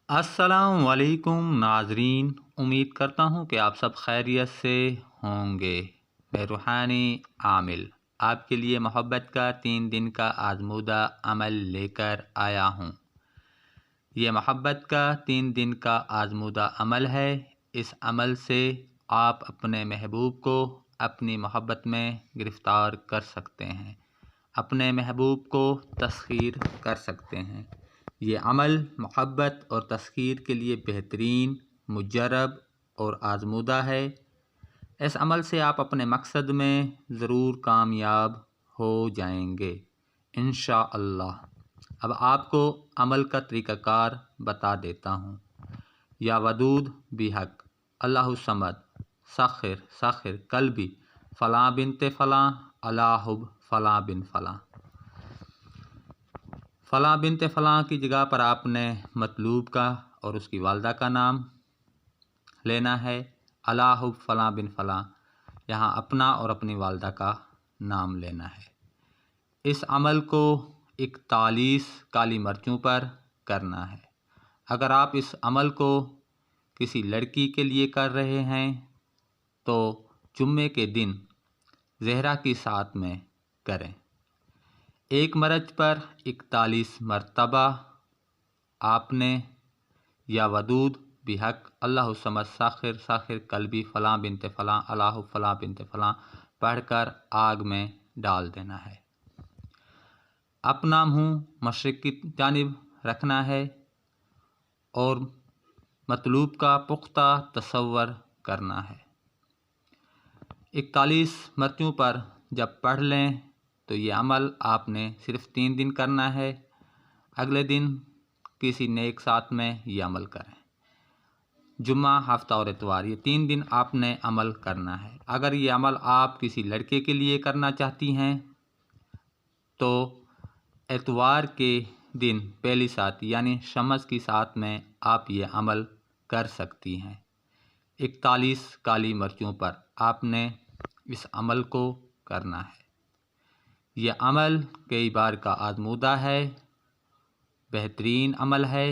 السلام علیکم ناظرین، امید کرتا ہوں کہ آپ سب خیریت سے ہوں گے۔ میں روحانی عامل آپ کے لیے محبت کا 3 دن کا آزمودہ عمل لے کر آیا ہوں۔ یہ محبت کا 3 دن کا آزمودہ عمل ہے۔ اس عمل سے آپ اپنے محبوب کو اپنی محبت میں گرفتار کر سکتے ہیں، اپنے محبوب کو تسخیر کر سکتے ہیں۔ یہ عمل محبت اور تسخیر کے لیے بہترین، مجرب اور آزمودہ ہے۔ اس عمل سے آپ اپنے مقصد میں ضرور کامیاب ہو جائیں گے انشاءاللہ۔ اب آپ کو عمل کا طریقہ کار بتا دیتا ہوں۔ یا ودود بحق اللہ الصمد سخر قلبی فلاں بنت فلاں علی حب فلاں بن فلاں۔ فلاں بنت فلاں کی جگہ پر آپ نے مطلوب کا اور اس کی والدہ کا نام لینا ہے۔ علی حب فلاں بن فلاں، یہاں اپنا اور اپنی والدہ کا نام لینا ہے۔ اس عمل کو 41 کالی مرچوں پر کرنا ہے۔ اگر آپ اس عمل کو کسی لڑکی کے لیے کر رہے ہیں تو جمعے کے دن زہرہ کی ساعت میں کریں۔ ایک مرچ پر 41 مرتبہ آپ نے یا ودود بحق اللہ الصمد ساخر قلبی فلاں بنت فلاں علی حب فلاں بنت فلاں پڑھ کر آگ میں ڈال دینا ہے۔ اپنا منہ مشرق کی جانب رکھنا ہے اور مطلوب کا پختہ تصور کرنا ہے۔ 41 مرچوں پر جب پڑھ لیں تو یہ عمل آپ نے صرف 3 دن کرنا ہے۔ اگلے دن کسی نیک ساتھ میں یہ عمل کریں۔ جمعہ، ہفتہ اور اتوار، یہ 3 دن آپ نے عمل کرنا ہے۔ اگر یہ عمل آپ کسی لڑکے کے لیے کرنا چاہتی ہیں تو اتوار کے دن پہلی سات یعنی شمس کی ساتھ میں آپ یہ عمل کر سکتی ہیں۔ 41 کالی مرچوں پر آپ نے اس عمل کو کرنا ہے۔ یہ عمل کئی بار کا آزمودہ ہے، بہترین عمل ہے۔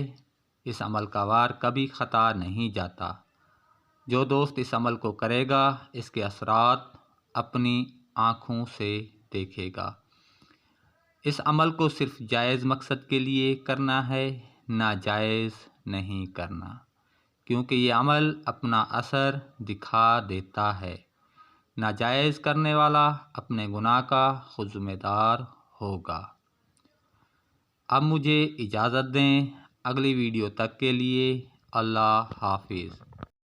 اس عمل کا وار کبھی خطا نہیں جاتا۔ جو دوست اس عمل کو کرے گا اس کے اثرات اپنی آنکھوں سے دیکھے گا۔ اس عمل کو صرف جائز مقصد کے لیے کرنا ہے، ناجائز نہیں کرنا، کیونکہ یہ عمل اپنا اثر دکھا دیتا ہے۔ ناجائز کرنے والا اپنے گناہ کا خود ذمہ دار ہوگا۔ اب مجھے اجازت دیں، اگلی ویڈیو تک کے لیے اللہ حافظ۔